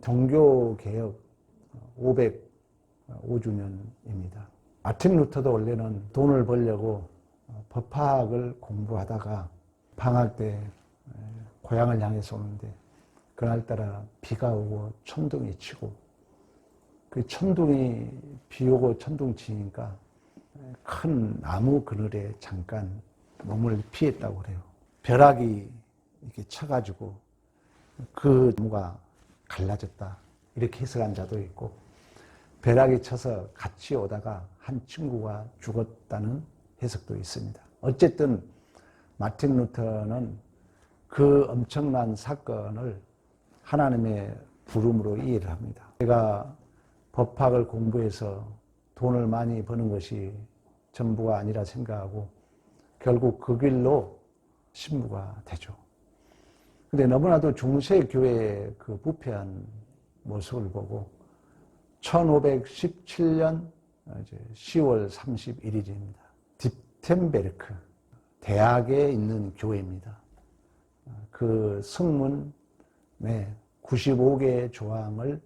종교개혁 505주년입니다. 마틴 루터도 원래는 돈을 벌려고 법학을 공부하다가 방학 때 고향을 향해서 오는데 그날따라 비가 오고 천둥이 치고 그 천둥이 비 오고 천둥 치니까 큰 나무 그늘에 잠깐 몸을 피했다고 그래요. 벼락이 이렇게 쳐가지고 그 나무가 갈라졌다 이렇게 해석한 자도 있고 벼락이 쳐서 같이 오다가 한 친구가 죽었다는 해석도 있습니다. 어쨌든 마틴 루터는 그 엄청난 사건을 하나님의 부름으로 이해를 합니다. 제가 법학을 공부해서 돈을 많이 버는 것이 전부가 아니라 생각하고 결국 그 길로 신부가 되죠. 근데 너무나도 중세교회의 그 부패한 모습을 보고 1517년 10월 31일입니다. 디텐베르크 대학에 있는 교회입니다. 그 성문에 95개의 조항을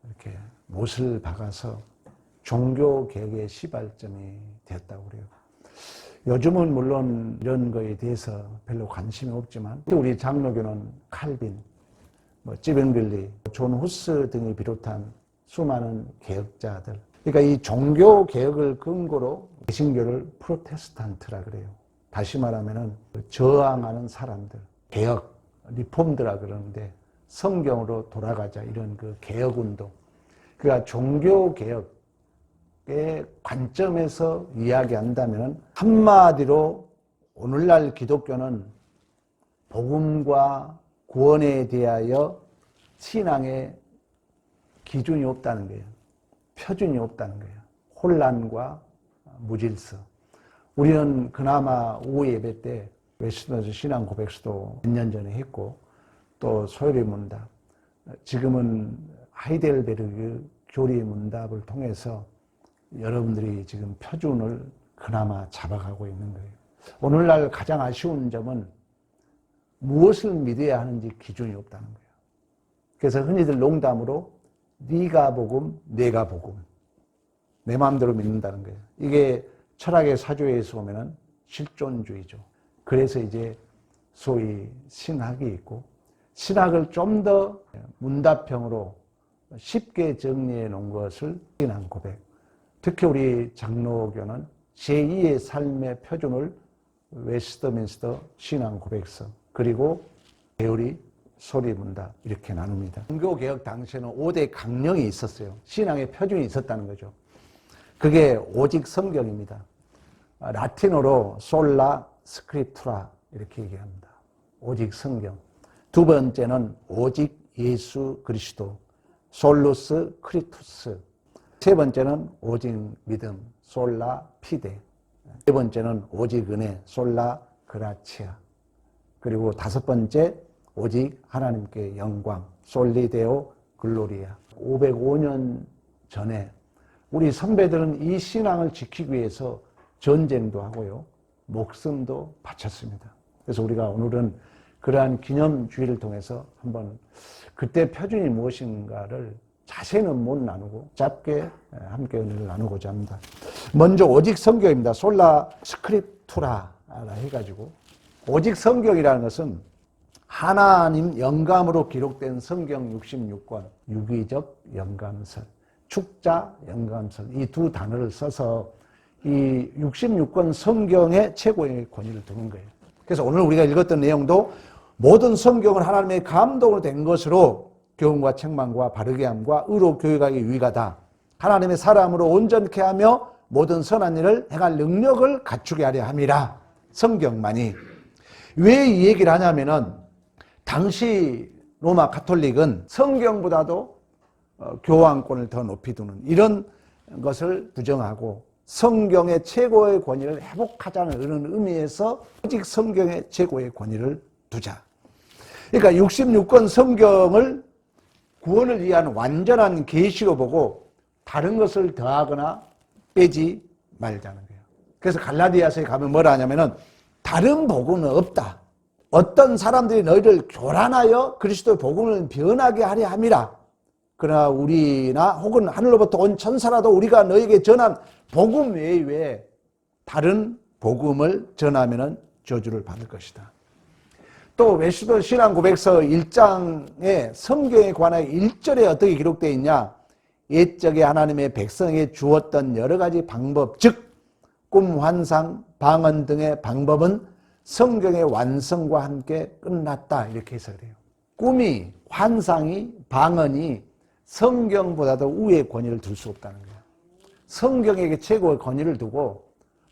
이렇게 못을 박아서 종교개혁의 시발점이 되었다고 그래요. 요즘은 물론 이런 거에 대해서 별로 관심이 없지만 우리 장로교는 칼빈, 찌벤글리, 존 후스 등을 비롯한 수많은 개혁자들, 그러니까 이 종교개혁을 근거로 개신교를 프로테스탄트라 그래요. 다시 말하면 저항하는 사람들, 개혁, 리폼드라 그러는데 성경으로 돌아가자 이런 그 개혁운동, 그러니까 종교개혁의 관점에서 이야기한다면 한마디로 오늘날 기독교는 복음과 구원에 대하여 신앙의 기준이 없다는 거예요. 표준이 없다는 거예요. 혼란과 무질서. 우리는 그나마 오후 예배 때 웨스트민스터 신앙 고백서도 몇 년 전에 했고 또 소요리 문답, 지금은 하이델베르그 교리 문답을 통해서 여러분들이 지금 표준을 그나마 잡아가고 있는 거예요. 오늘날 가장 아쉬운 점은 무엇을 믿어야 하는지 기준이 없다는 거예요. 그래서 흔히들 농담으로 네가 복음, 내가 복음, 내 마음대로 믿는다는 거예요. 이게 철학의 사조에서 보면은 실존주의죠. 그래서 이제 소위 신학이 있고 신학을 좀 더 문답형으로 쉽게 정리해 놓은 것을 신앙 고백. 특히 우리 장로교는 제2의 삶의 표준을 웨스트민스터 신앙 고백서 그리고 배우리 소리 문답 이렇게 나눕니다. 종교개혁 당시에는 5대 강령이 있었어요. 신앙의 표준이 있었다는 거죠. 그게 오직 성경입니다. 라틴어로 솔라 스크립투라 이렇게 얘기합니다. 오직 성경. 두 번째는 오직 예수 그리스도, 솔루스 크리투스. 세 번째는 오직 믿음, 솔라 피데. 네 번째는 오직 은혜, 솔라 그라치아. 그리고 다섯 번째 오직 하나님께 영광, 솔리데오 글로리아. 505년 전에 우리 선배들은 이 신앙을 지키기 위해서 전쟁도 하고요, 목숨도 바쳤습니다. 그래서 우리가 오늘은 그러한 기념주의를 통해서 한번 그때 표준이 무엇인가를 자세는 못 나누고 짧게 함께 은혜를 나누고자 합니다. 먼저 오직 성경입니다. 솔라 스크립투라 해가지고 오직 성경이라는 것은 하나님 영감으로 기록된 성경 66권, 유기적 영감설, 축자 영감설, 이 두 단어를 써서 이 66권 성경의 최고의 권위를 두는 거예요. 그래서 오늘 우리가 읽었던 내용도 모든 성경은 하나님의 감동으로 된 것으로 교훈과 책망과 바르게 함과 의로 교육하기 유익하다. 하나님의 사람으로 온전케 하며 모든 선한 일을 행할 능력을 갖추게 하려 함이라. 성경만이. 왜 이 얘기를 하냐면은 당시 로마 가톨릭은 성경보다도 교황권을 더 높이 두는 이런 것을 부정하고 성경의 최고의 권위를 회복하자는 이런 의미에서 오직 성경의 최고의 권위를 두자. 그러니까 66권 성경을 구원을 위한 완전한 계시로 보고 다른 것을 더하거나 빼지 말자는 거예요. 그래서 갈라디아서에 가면 뭐라 하냐면은 다른 복음은 없다. 어떤 사람들이 너희를 교란하여 그리스도의 복음을 변하게 하려 함이라. 그러나 우리나 혹은 하늘로부터 온 천사라도 우리가 너에게 전한 복음 외에 다른 복음을 전하면 저주를 받을 것이다. 또 외수도 신앙 고백서 1장에 성경에 관한 1절에 어떻게 기록되어 있냐? 옛적에 하나님의 백성에게 주었던 여러 가지 방법, 즉 꿈, 환상, 방언 등의 방법은 성경의 완성과 함께 끝났다, 이렇게 해석을 해요. 꿈이, 환상이, 방언이 성경보다도 우위의 권위를 둘 수 없다는 거예요. 성경에게 최고의 권위를 두고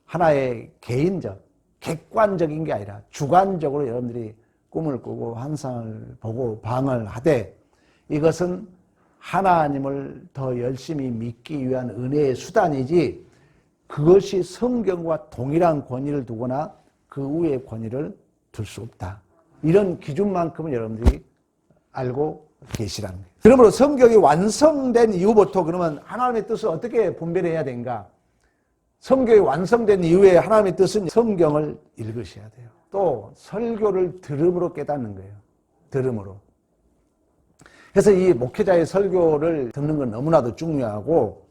하나의 개인적, 객관적인 게 아니라 주관적으로 여러분들이 꿈을 꾸고 환상을 보고 방언을 하되, 이것은 하나님을 더 열심히 믿기 위한 은혜의 수단이지 그것이 성경과 동일한 권위를 두거나 그 위의 권위를 둘 수 없다. 이런 기준만큼은 여러분들이 알고 계시라는 거예요. 그러므로 성경이 완성된 이후부터 그러면 하나님의 뜻을 어떻게 분별해야 되는가? 성경이 완성된 이후에 하나님의 뜻은 성경을 읽으셔야 돼요. 또 설교를 들음으로 깨닫는 거예요. 들음으로. 그래서 이 목회자의 설교를 듣는 건 너무나도 중요하고,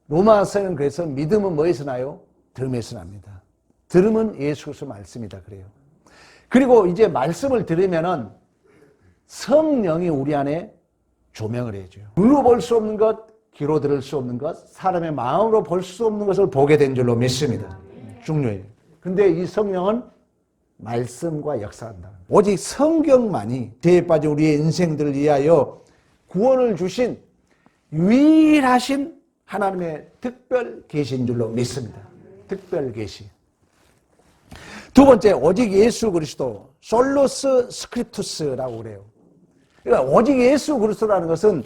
로마서는 그래서 믿음은 뭐에서 나요? 들음에서 납니다. 들음은 예수 그리스도 말씀이다 그래요. 그리고 이제 말씀을 들으면은 성령이 우리 안에 조명을 해줘요. 눈으로 볼 수 없는 것, 귀로 들을 수 없는 것, 사람의 마음으로 볼 수 없는 것을 보게 된 줄로 믿습니다. 중요해요. 근데 이 성령은 말씀과 역사한다. 오직 성경만이 죄에 빠진 우리의 인생들을 위하여 구원을 주신 유일하신 하나님의 특별 계시인 줄로 믿습니다. 특별 계시. 두 번째, 오직 예수 그리스도, 솔로스 스크립투스라고 그래요. 그러니까 오직 예수 그리스도라는 것은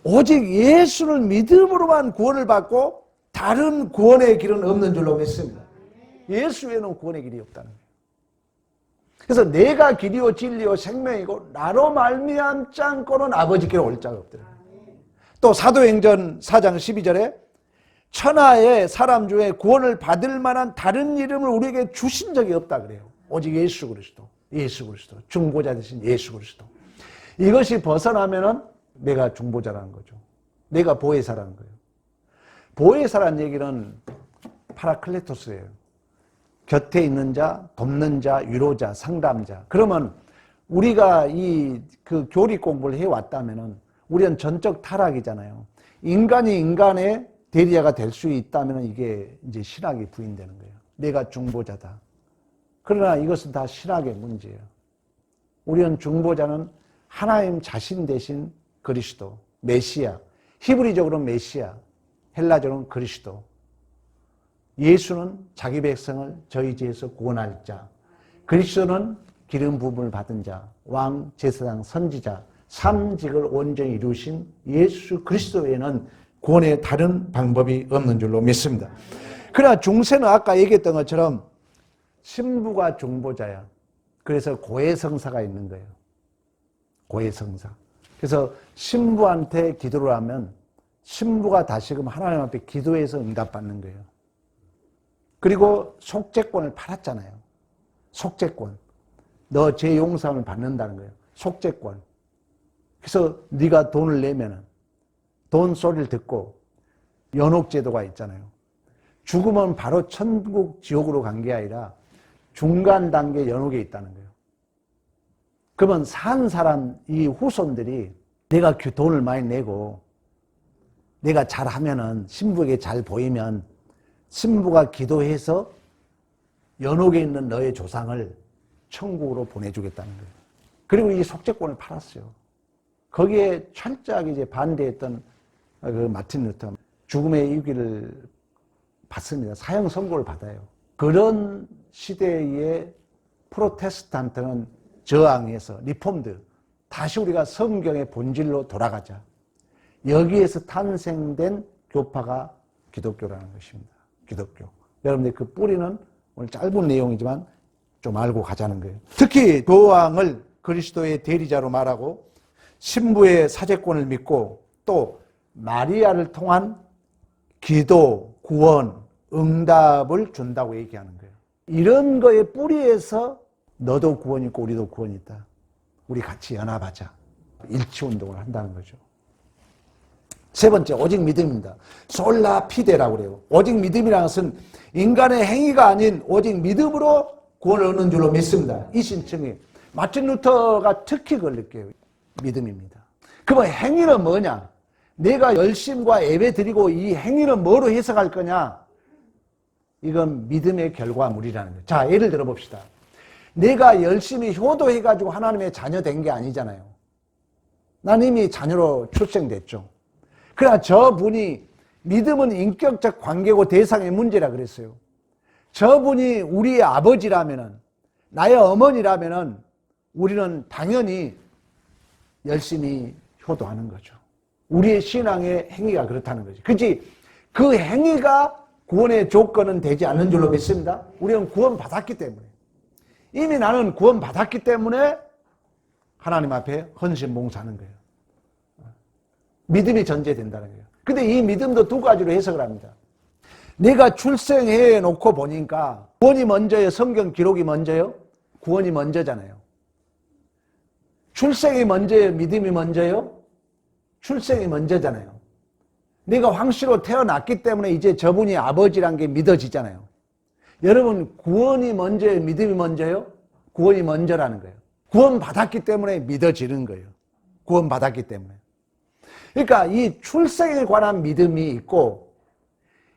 오직 예수를 믿음으로만 구원을 받고 다른 구원의 길은 없는 줄로 믿습니다. 예수 외에는 구원의 길이 없다는 거예요. 그래서 내가 길이요 진리요 생명이고 나로 말미암지 않고는 아버지께 올 자가 없더라. 또 사도행전 4장 12절에 천하의 사람 중에 구원을 받을 만한 다른 이름을 우리에게 주신 적이 없다 그래요. 오직 예수 그리스도, 예수 그리스도, 중보자 되신 예수 그리스도. 이것이 벗어나면은 내가 중보자라는 거죠. 내가 보혜사라는 거예요. 보혜사라는 얘기는 파라클레토스예요. 곁에 있는 자, 돕는 자, 위로자, 상담자. 그러면 우리가 그 교리 공부를 해왔다면은 우리는 전적 타락이잖아요. 인간이 인간의 대리자가 될 수 있다면 이게 이제 신학이 부인되는 거예요. 내가 중보자다. 그러나 이것은 다 신학의 문제예요. 우리는 중보자는 하나님 자신 대신 그리스도, 메시아. 히브리적으로는 메시아, 헬라적으로는 그리스도. 예수는 자기 백성을 저희 죄에서 구원할 자. 그리스도는 기름 부음을 받은 자, 왕, 제사장, 선지자. 삼직을 온전히 이루신 예수 그리스도 외에는 구원의 다른 방법이 없는 줄로 믿습니다. 그러나 중세는 아까 얘기했던 것처럼 신부가 중보자야. 그래서 고해성사가 있는 거예요. 고해성사. 그래서 신부한테 기도를 하면 신부가 다시금 하나님 앞에 기도해서 응답받는 거예요. 그리고 속죄권을 팔았잖아요. 속죄권. 너 죄 용서함을 받는다는 거예요. 속죄권. 그래서 네가 돈을 내면은 돈 소리를 듣고 연옥제도가 있잖아요. 죽으면 바로 천국 지옥으로 간 게 아니라 중간 단계 연옥에 있다는 거예요. 그러면 산 사람 이 후손들이 내가 돈을 많이 내고 내가 잘하면은 신부에게 잘 보이면 신부가 기도해서 연옥에 있는 너의 조상을 천국으로 보내주겠다는 거예요. 그리고 이 속죄권을 팔았어요. 거기에 철저하게 이제 반대했던 그 마틴 루터 죽음의 이기를 받습니다. 사형 선고를 받아요. 그런 시대의 프로테스탄트는 저항해서 리폼드 다시 우리가 성경의 본질로 돌아가자. 여기에서 탄생된 교파가 기독교라는 것입니다. 기독교. 여러분들 그 뿌리는 오늘 짧은 내용이지만 좀 알고 가자는 거예요. 특히 교황을 그리스도의 대리자로 말하고 신부의 사제권을 믿고 또 마리아를 통한 기도, 구원, 응답을 준다고 얘기하는 거예요. 이런 거에 뿌리에서 너도 구원이 있고 우리도 구원이 있다. 우리 같이 연합하자. 일치운동을 한다는 거죠. 세 번째, 오직 믿음입니다. 솔라 피데라고 그래요. 오직 믿음이라는 것은 인간의 행위가 아닌 오직 믿음으로 구원을 얻는 줄로 믿습니다. 이 신청이 마틴 루터가 특히 그걸 느껴요. 믿음입니다. 그러면 행위는 뭐냐? 내가 열심과 예배 드리고 이 행위는 뭐로 해석할 거냐? 이건 믿음의 결과물이라는 거예요. 자, 예를 들어 봅시다. 내가 열심히 효도해가지고 하나님의 자녀 된 게 아니잖아요. 난 이미 자녀로 출생됐죠. 그러나 저분이 믿음은 인격적 관계고 대상의 문제라 그랬어요. 저분이 우리의 아버지라면은, 나의 어머니라면은 우리는 당연히 열심히 효도하는 거죠. 우리의 신앙의 행위가 그렇다는 거죠. 그렇지? 그 행위가 구원의 조건은 되지 않는 줄로 믿습니다. 우리는 구원 받았기 때문에. 이미 나는 구원 받았기 때문에 하나님 앞에 헌신봉사하는 거예요. 믿음이 전제된다는 거예요. 근데 이 믿음도 두 가지로 해석을 합니다. 내가 출생해 놓고 보니까 구원이 먼저예요? 성경 기록이 먼저예요? 구원이 먼저잖아요. 출생이 먼저예요? 믿음이 먼저예요? 출생이 먼저잖아요. 내가 황씨로 태어났기 때문에 이제 저분이 아버지란 게 믿어지잖아요. 여러분, 구원이 먼저예요? 믿음이 먼저예요? 구원이 먼저라는 거예요. 구원 받았기 때문에 믿어지는 거예요. 구원 받았기 때문에. 그러니까 이 출생에 관한 믿음이 있고,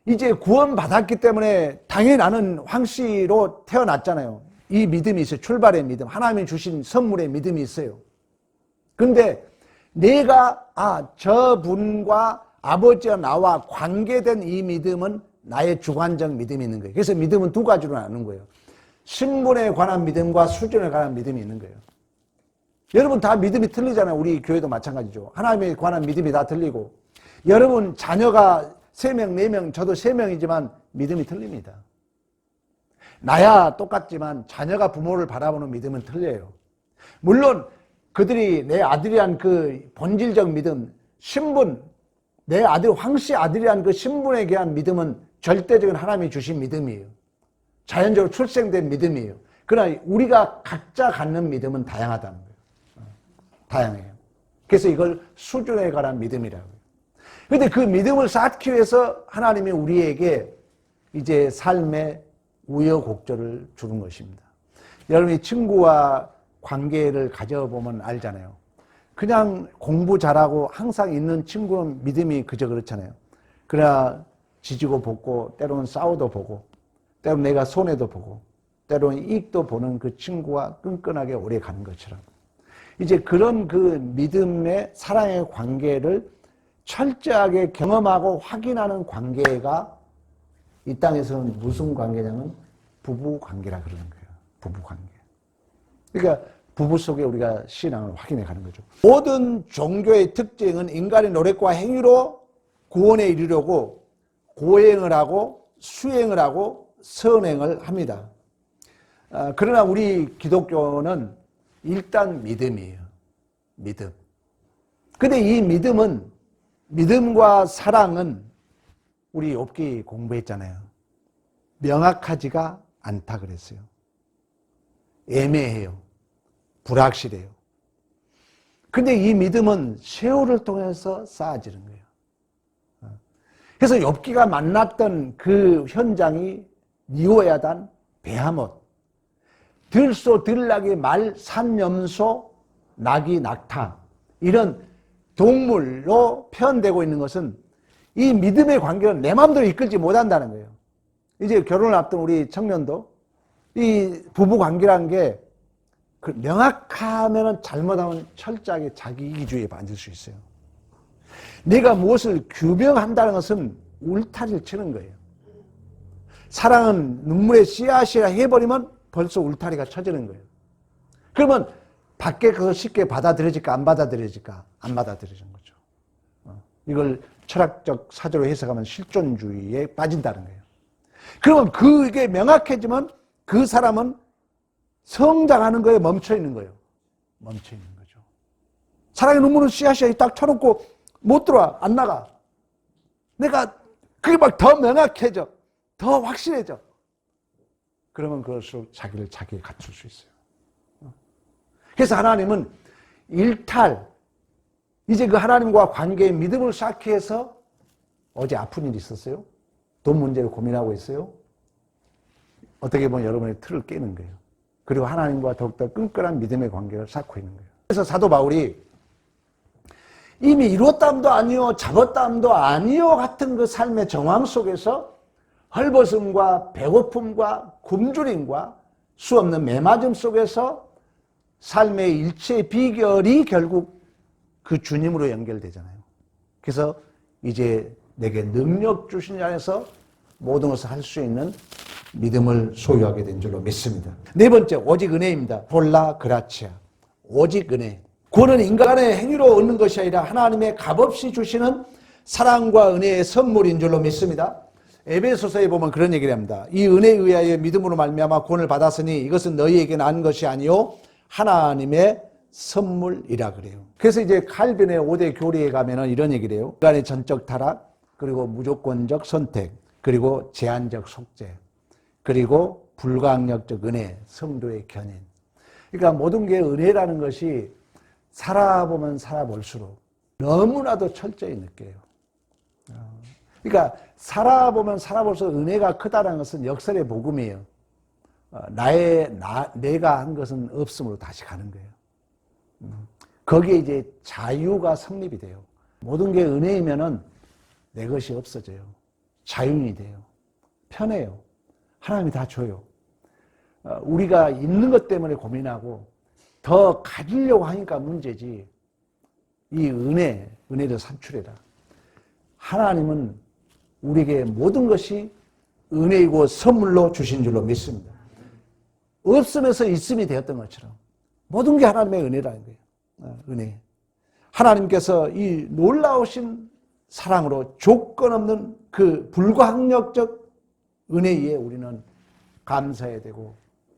이제 구원 받았기 때문에 당연히 나는 황씨로 태어났잖아요. 이 믿음이 있어요. 출발의 믿음. 하나님이 주신 선물의 믿음이 있어요. 근데 내가 저분과 아버지와 나와 관계된 이 믿음은 나의 주관적 믿음이 있는 거예요. 그래서 믿음은 두 가지로 나누는 거예요. 신분에 관한 믿음과 수준에 관한 믿음이 있는 거예요. 여러분 다 믿음이 틀리잖아요. 우리 교회도 마찬가지죠. 하나님에 관한 믿음이 다 틀리고, 여러분 자녀가 3명, 4명, 저도 3명이지만 믿음이 틀립니다. 나야 똑같지만 자녀가 부모를 바라보는 믿음은 틀려요. 물론 그들이 내 아들이란 그 본질적 믿음, 신분, 내 아들, 황씨 아들이란 그 신분에 대한 믿음은 절대적인 하나님이 주신 믿음이에요. 자연적으로 출생된 믿음이에요. 그러나 우리가 각자 갖는 믿음은 다양하다는 거예요. 다양해요. 그래서 이걸 수준에 관한 믿음이라고 해요. 그런데 그 믿음을 쌓기 위해서 하나님이 우리에게 이제 삶의 우여곡절을 주는 것입니다. 여러분이 친구와 관계를 가져보면 알잖아요. 그냥 공부 잘하고 항상 있는 친구는 믿음이 그저 그렇잖아요. 그러나 지지고 볶고 때로는 싸우도 보고 때로는 내가 손해도 보고 때로는 이익도 보는 그 친구와 끈끈하게 오래 가는 것처럼, 이제 그런 그 믿음의 사랑의 관계를 철저하게 경험하고 확인하는 관계가 이 땅에서는 무슨 관계냐면 부부 관계라 그러는 거예요. 부부 관계. 그러니까 부부 속에 우리가 신앙을 확인해 가는 거죠. 모든 종교의 특징은 인간의 노력과 행위로 구원에 이르려고 고행을 하고 수행을 하고 선행을 합니다. 그러나 우리 기독교는 일단 믿음이에요. 믿음. 근데 이 믿음과 사랑은 우리 욥기 공부했잖아요. 명확하지가 않다 그랬어요. 애매해요. 불확실해요. 근데 이 믿음은 세월을 통해서 쌓아지는 거예요. 그래서 욥기가 만났던 그 현장이 니오야단, 베하못, 들소, 들나귀, 말, 산염소, 나귀, 낙타, 이런 동물로 표현되고 있는 것은 이 믿음의 관계를 내 마음대로 이끌지 못한다는 거예요. 이제 결혼을 앞둔 우리 청년도 이 부부 관계라는 게 명확하면 잘못하면 철저하게 자기 이기주의에 빠질 수 있어요. 내가 무엇을 규명한다는 것은 울타리를 치는 거예요. 사랑은 눈물의 씨앗이라 해버리면 벌써 울타리가 쳐지는 거예요. 그러면 밖에 그거 쉽게 받아들여질까 안 받아들여질까? 안 받아들여지는 거죠. 이걸 철학적 사조로 해석하면 실존주의에 빠진다는 거예요. 그러면 그게 명확해지면 그 사람은 성장하는 거에 멈춰 있는 거예요. 멈춰 있는 거죠. 사랑의 눈물은 씨앗이 딱 쳐놓고 못 들어와, 안 나가. 내가 그게 막 더 명확해져, 더 확실해져. 그러면 그럴수록 자기를 자기에 갖출 수 있어요. 그래서 하나님은 일탈, 이제 그 하나님과 관계의 믿음을 쌓기 위해서 어제 아픈 일이 있었어요? 돈 문제를 고민하고 있어요? 어떻게 보면 여러분의 틀을 깨는 거예요. 그리고 하나님과 더욱더 끈끈한 믿음의 관계를 쌓고 있는 거예요. 그래서 사도 바울이 이미 이뤘담도 아니요 잡았담도 아니요 같은 그 삶의 정황 속에서 헐벗음과 배고픔과 굶주림과 수없는 매맞음 속에서 삶의 일체의 비결이 결국 그 주님으로 연결되잖아요. 그래서 이제 내게 능력 주신 자에서 모든 것을 할 수 있는 믿음을 소유하게 된 줄로 믿습니다. 네 번째, 오직 은혜입니다. 폴라 그라치아. 오직 은혜. 구원은 인간의 행위로 얻는 것이 아니라 하나님의 값없이 주시는 사랑과 은혜의 선물인 줄로 믿습니다. 에베소서에 보면 그런 얘기를 합니다. 이 은혜에 의하여 믿음으로 말미암아 구원을 받았으니 이것은 너희에게 난 것이 아니요 하나님의 선물이라 그래요. 그래서 이제 칼빈의 5대 교리에 가면은 이런 얘기를 해요. 인간의 전적 타락, 그리고 무조건적 선택, 그리고 제한적 속죄, 그리고 불가항력적 은혜, 성도의 견인. 그러니까 모든 게 은혜라는 것이 살아보면 살아볼수록 너무나도 철저히 느껴요. 그러니까 살아보면 살아볼수록 은혜가 크다는 것은 역설의 복음이에요. 내가 한 것은 없음으로 다시 가는 거예요. 거기에 이제 자유가 성립이 돼요. 모든 게 은혜이면은 내 것이 없어져요. 자유인이 돼요. 편해요. 하나님이 다 줘요. 우리가 있는 것 때문에 고민하고 더 가지려고 하니까 문제지. 이 은혜를 산출해라. 하나님은 우리에게 모든 것이 은혜이고 선물로 주신 줄로 믿습니다. 없으면서 있음이 되었던 것처럼 모든 게 하나님의 은혜라는 거예요. 은혜. 하나님께서 이 놀라우신 사랑으로 조건 없는 그 불가항력적 은혜에 우리는 감사해야 되고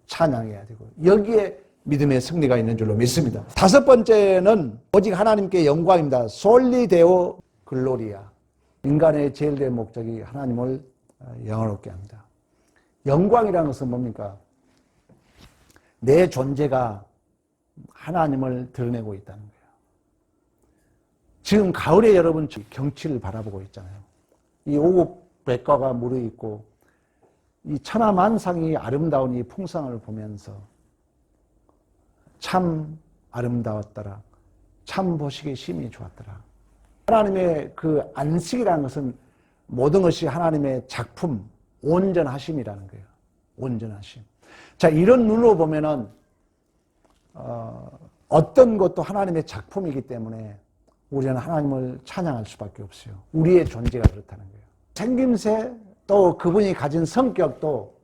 찬양해야 되고 여기에 믿음의 승리가 있는 줄로 믿습니다. 다섯 번째는 오직 하나님께 영광입니다. 솔리 데오 글로리아. 인간의 제일 된 목적이 하나님을 영화롭게 합니다. 영광이라는 것은 뭡니까? 내 존재가 하나님을 드러내고 있다는 거예요. 지금 가을에 여러분 경치를 바라보고 있잖아요. 이 오곡백과가 무르익고 이 천하만상이 아름다운 이 풍상을 보면서 참 아름다웠더라. 참 보시기 심히 좋았더라. 하나님의 그 안식이라는 것은 모든 것이 하나님의 작품, 온전하심이라는 거예요. 온전하심. 자, 이런 눈으로 보면은 어떤 것도 하나님의 작품이기 때문에 우리는 하나님을 찬양할 수밖에 없어요. 우리의 존재가 그렇다는 거예요. 생김새 또 그분이 가진 성격도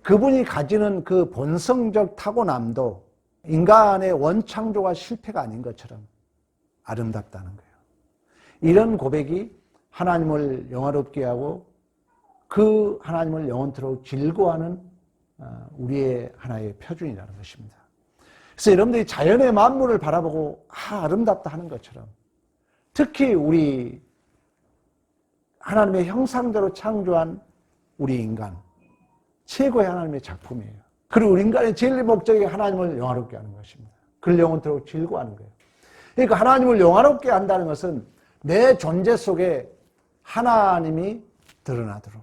그분이 가지는 그 본성적 타고남도 인간의 원창조가 실패가 아닌 것처럼 아름답다는 거예요. 이런 고백이 하나님을 영화롭게 하고 그 하나님을 영원토록 즐거워하는 우리의 하나의 표준이라는 것입니다. 그래서 여러분들이 자연의 만물을 바라보고 아름답다 하는 것처럼 특히 우리 하나님의 형상대로 창조한 우리 인간 최고의 하나님의 작품이에요. 그리고 우리 인간의 제일 목적이 하나님을 영화롭게 하는 것입니다. 그를 영원토록 즐거워하는 거예요. 그러니까 하나님을 영화롭게 한다는 것은 내 존재 속에 하나님이 드러나도록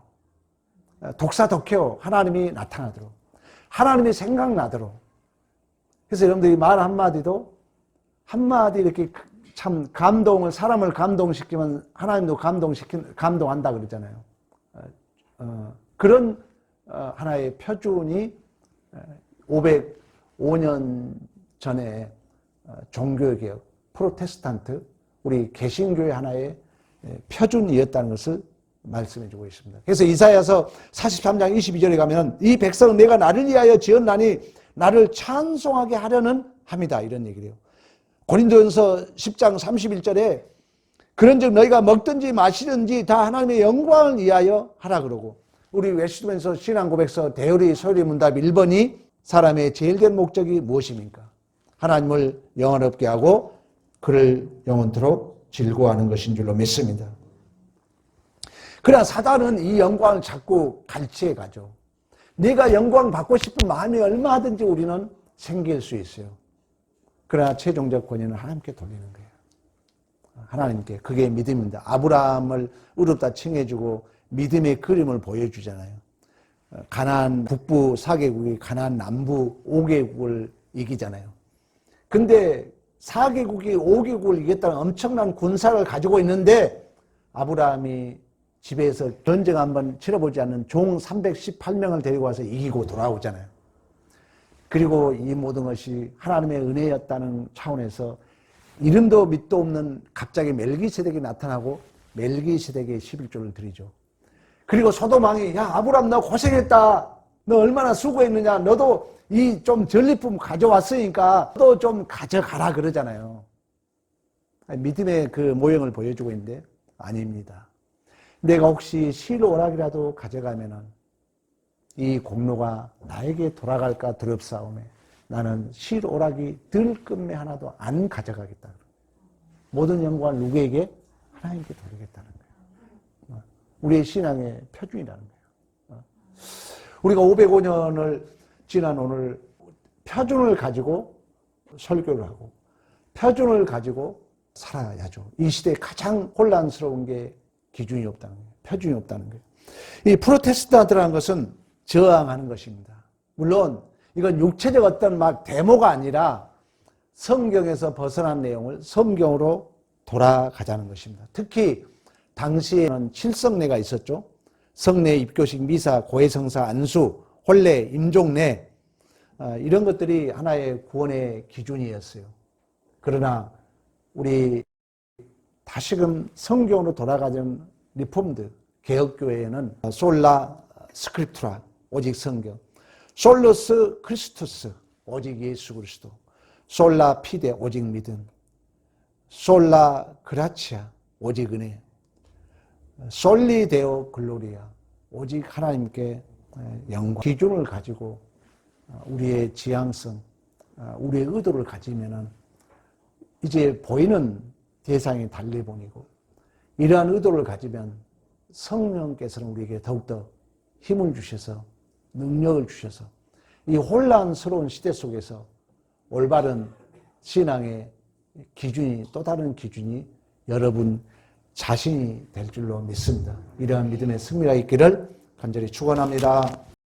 독사독혀 하나님이 나타나도록 하나님이 생각나도록 그래서 여러분들이 말 한마디도 한마디 이렇게 참 감동을 사람을 감동시키면 하나님도 감동한다 그러잖아요. 그런 하나의 표준이 505년 전에 종교개혁 프로테스탄트 우리 개신교의 하나의 표준이었다는 것을 말씀해 주고 있습니다. 그래서 이사야서 43장 22절에 가면 이 백성은 내가 나를 위하여 지었나니 나를 찬송하게 하려는 함이다 이런 얘기를 해요. 고린도전서 10장 31절에 그런즉 너희가 먹든지 마시든지 다 하나님의 영광을 위하여 하라 그러고 우리 웨스트민스터 신앙고백서 대열의 소리 문답 1번이 사람의 제일 된 목적이 무엇입니까? 하나님을 영원롭게 하고 그를 영원토록 즐거워하는 것인 줄로 믿습니다. 그러나 사단은 이 영광을 자꾸 갈취해 가죠. 내가 영광 받고 싶은 마음이 얼마든지 우리는 생길 수 있어요. 그러나 최종적 권위는 하나님께 돌리는 거예요. 하나님께. 그게 믿음입니다. 아브라함을 의롭다 칭해주고 믿음의 그림을 보여주잖아요. 가나안 북부 4개국이 가나안 남부 5개국을 이기잖아요. 근데 4개국이 5개국을 이겼다는 엄청난 군사를 가지고 있는데 아브라함이 집에서 전쟁 한번 치러보지 않는 종 318명을 데리고 와서 이기고 돌아오잖아요. 그리고 이 모든 것이 하나님의 은혜였다는 차원에서 이름도 밑도 없는 갑자기 멜기세덱이 나타나고 멜기세덱의 11조를 드리죠. 그리고 소돔왕이 야 아브라함 너 고생했다. 너 얼마나 수고했느냐. 너도 이 좀 전리품 가져왔으니까 너도 좀 가져가라 그러잖아요. 믿음의 그 모형을 보여주고 있는데 아닙니다. 내가 혹시 실오락이라도 가져가면은 이 공로가 나에게 돌아갈까 두렵사오매 나는 실오락이 들끝매 하나도 안 가져가겠다. 모든 영광을 누구에게? 하나님께 돌리겠다는 거예요. 우리의 신앙의 표준이라는 거예요. 우리가 505년을 지난 오늘 표준을 가지고 설교를 하고 표준을 가지고 살아야죠. 이 시대에 가장 혼란스러운 게 기준이 없다는 거예요. 표준이 없다는 거예요. 이 프로테스탄트라는 것은 저항하는 것입니다. 물론 이건 육체적 어떤 막 데모가 아니라 성경에서 벗어난 내용을 성경으로 돌아가자는 것입니다. 특히 당시에는 7성례가 있었죠. 성례, 입교식, 미사, 고해성사, 안수, 혼례, 임종례 이런 것들이 하나의 구원의 기준이었어요. 그러나 우리 다시금 성경으로 돌아가는 리폼드 개혁교회에는 솔라 스크립투라 오직 성경, 솔로스 크리스투스 오직 예수 그리스도, 솔라 피데 오직 믿음, 솔라 그라치아 오직 은혜, 솔리 데오 글로리아 오직 하나님께 영광. 기준을 가지고 우리의 지향성, 우리의 의도를 가지면은 이제 보이는 대상이 달리 보이고 이러한 의도를 가지면 성령께서는 우리에게 더욱더 힘을 주셔서 능력을 주셔서 이 혼란스러운 시대 속에서 올바른 신앙의 기준이 또 다른 기준이 여러분 자신이 될 줄로 믿습니다. 이러한 믿음의 승리가 있기를 간절히 축원합니다.